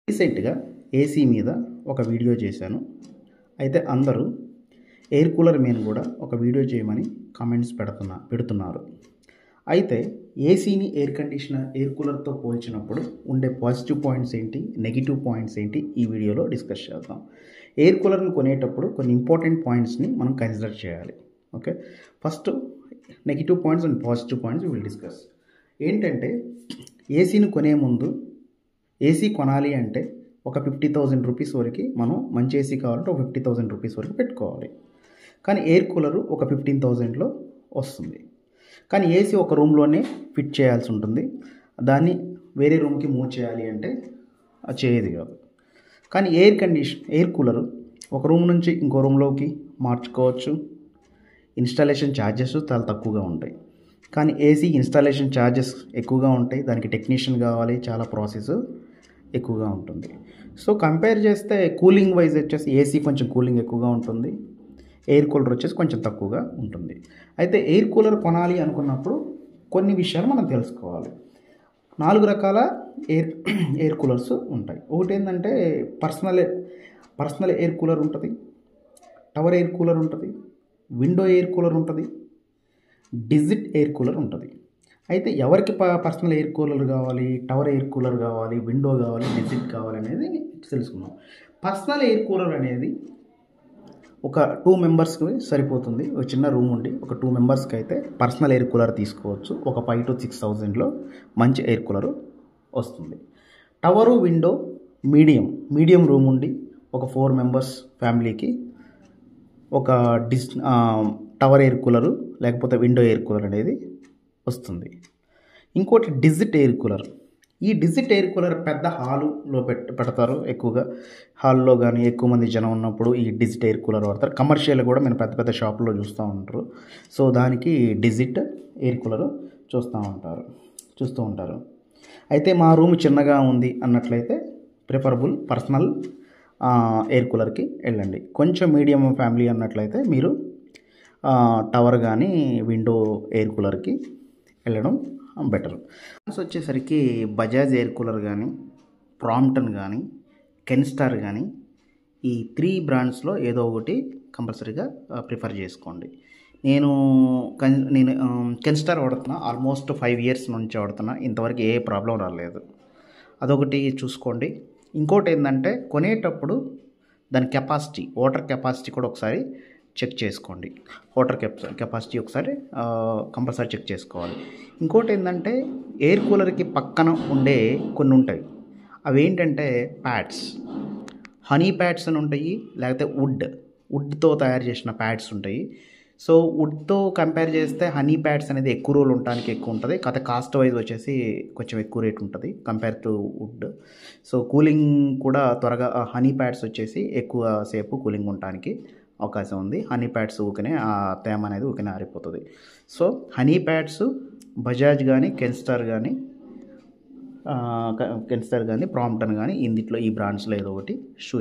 రీసెంట్గా ఏసీ మీద ఒక వీడియో చేశాను. అయితే అందరూ ఎయిర్ కూలర్ మీద కూడా ఒక వీడియో చేయమని కామెంట్స్ పెడుతున్నారు. అయితే ఏసీని ఎయిర్ కూలర్తో పోల్చినప్పుడు ఉండే పాజిటివ్ పాయింట్స్ ఏంటి, నెగిటివ్ పాయింట్స్ ఏంటి ఈ వీడియోలో డిస్కస్ చేద్దాం. ఎయిర్ కూలర్ని కొనేటప్పుడు కొన్ని ఇంపార్టెంట్ పాయింట్స్ని మనం కన్సిడర్ చేయాలి. Okay, first negative points and positive points will discuss. ఏంటంటే ఏసీని కొనే ముందు ఏసీ కొనాలి అంటే ఒక 50,000 రూపీస్ వరకు మనం మంచి ఏసీ కావాలంటే ఒక 50,000 రూపీస్ వరకు పెట్టుకోవాలి. కానీ ఎయిర్ కూలరు ఒక 15,000లో వస్తుంది. కానీ ఏసీ ఒక రూమ్లోనే ఫిట్ చేయాల్సి ఉంటుంది. దాన్ని వేరే రూమ్కి మూవ్ చేయాలి అంటే అది చేయదు కాదు. కానీ ఎయిర్ కూలరు ఒక రూమ్ నుంచి ఇంకో రూమ్లోకి మార్చుకోవచ్చు. ఇన్స్టాలేషన్ ఛార్జెస్ చాలా తక్కువగా ఉంటాయి. కానీ ఏసీ ఇన్స్టాలేషన్ ఛార్జెస్ ఎక్కువగా ఉంటాయి. దానికి టెక్నీషియన్ కావాలి, చాలా ప్రాసెస్ ఎక్కువగా ఉంటుంది. సో కంపేర్ చేస్తే కూలింగ్ వైజ్ వచ్చేసి ఏసీ కొంచెం కూలింగ్ ఎక్కువగా ఉంటుంది, ఎయిర్ కూలర్ వచ్చేసి కొంచెం తక్కువగా ఉంటుంది. అయితే ఎయిర్ కూలర్ కొనాలి అనుకున్నప్పుడు కొన్ని విషయాలు మనం తెలుసుకోవాలి. 4 రకాల ఎయిర్ కూలర్స్ ఉంటాయి. ఒకటి ఏంటంటే పర్సనల్ ఎయిర్ కూలర్ ఉంటుంది, టవర్ ఎయిర్ కూలర్ ఉంటుంది, విండో ఎయిర్ కూలర్ ఉంటుంది, డిజిట్ ఎయిర్ కూలర్ ఉంటుంది. అయితే ఎవరికి పర్సనల్ ఎయిర్ కూలర్ కావాలి, టవర్ ఎయిర్ కూలర్ కావాలి, విండో కావాలి, డిజిట్ కావాలి అనేది తెలుసుకుందాం. పర్సనల్ ఎయిర్ కూలర్ అనేది ఒక 2 మెంబర్స్కి సరిపోతుంది. ఒక చిన్న రూమ్ ఉండి ఒక 2 మెంబర్స్కి అయితే పర్సనల్ ఎయిర్ కూలర్ తీసుకోవచ్చు. ఒక 5,000 to 6,000లో మంచి ఎయిర్ కూలర్ వస్తుంది. టవరు విండో మీడియం రూమ్ ఉండి ఒక 4 మెంబర్స్ ఫ్యామిలీకి ఒక టవర్ ఎయిర్ కూలరు లేకపోతే విండో ఎయిర్ కూలర్ అనేది వస్తుంది. ఇంకోటి డిజిట్ ఎయిర్ కూలర్. ఈ డిజిట్ ఎయిర్ కూలర్ పెద్ద హాలులో పెడతారు. ఎక్కువగా హాల్లో కానీ ఎక్కువ మంది జనం ఉన్నప్పుడు ఈ డిజిట్ ఎయిర్ కూలర్ వాడతారు. కమర్షియల్ కూడా మీరు పెద్ద పెద్ద షాపుల్లో చూస్తూ ఉంటారు. సో దానికి డిజిట్ ఎయిర్ కూలర్ చూస్తూ ఉంటారు. అయితే మా రూమ్ చిన్నగా ఉంది అన్నట్లయితే ప్రిఫరబుల్ పర్సనల్ ఎయిర్ కూలర్కి వెళ్ళండి. కొంచెం మీడియం ఫ్యామిలీ అన్నట్లయితే మీరు టవర్ కానీ విండో ఎయిర్ కూలర్కి వెళ్ళడం బెటర్. వచ్చేసరికి బజాజ్ ఎయిర్ కూలర్ కానీ, ప్రాంప్టన్ కానీ, కెన్స్టార్ కానీ ఈ 3 బ్రాండ్స్లో ఏదో ఒకటి కంపల్సరీగా ప్రిఫర్ చేసుకోండి. నేను కెన్స్టార్ వాడుతున్నా, ఆల్మోస్ట్ 5 years నుంచి వాడుతున్నా. ఇంతవరకు ఏ ప్రాబ్లం రాలేదు. అదొకటి చూసుకోండి. ఇంకోటి ఏంటంటే కొనేటప్పుడు దాని వాటర్ కెపాసిటీ కూడా ఒకసారి చెక్ చేసుకోండి. వాటర్ కెపాసిటీ ఒకసారి కంపల్సరీ చెక్ చేసుకోవాలి. ఇంకోటి ఏంటంటే ఎయిర్ కూలర్కి పక్కన ఉండే కొన్ని ఉంటాయి. అవి ఏంటంటే ప్యాడ్స్, హనీ ప్యాడ్స్ అని ఉంటాయి, లేకపోతే వుడ్తో తయారు చేసిన ప్యాడ్స్ ఉంటాయి. సో వుడ్తో కంపేర్ చేస్తే హనీ ప్యాడ్స్ అనేది ఎక్కువ రోజులు ఉండడానికి ఎక్కువ ఉంటుంది. కాస్ట్ వైజ్ వచ్చేసి కొంచెం ఎక్కువ రేట్ ఉంటుంది compare to wood. So cooling కూడా త్వరగా హనీ ప్యాడ్స్ వచ్చేసి ఎక్కువ సేపు కూలింగ్ ఉండడానికి అవకాశం ఉంది. హనీ ప్యాడ్స్ ఊకనే ఆ తేమ అనేది ఊకనే ఆరిపోతుంది. సో హనీ ప్యాడ్స్ బజాజ్ కానీ కెన్స్టార్ కానీ ప్రాంప్టన్ కానీ ఈ బ్రాండ్స్లో ఏదో ఒకటి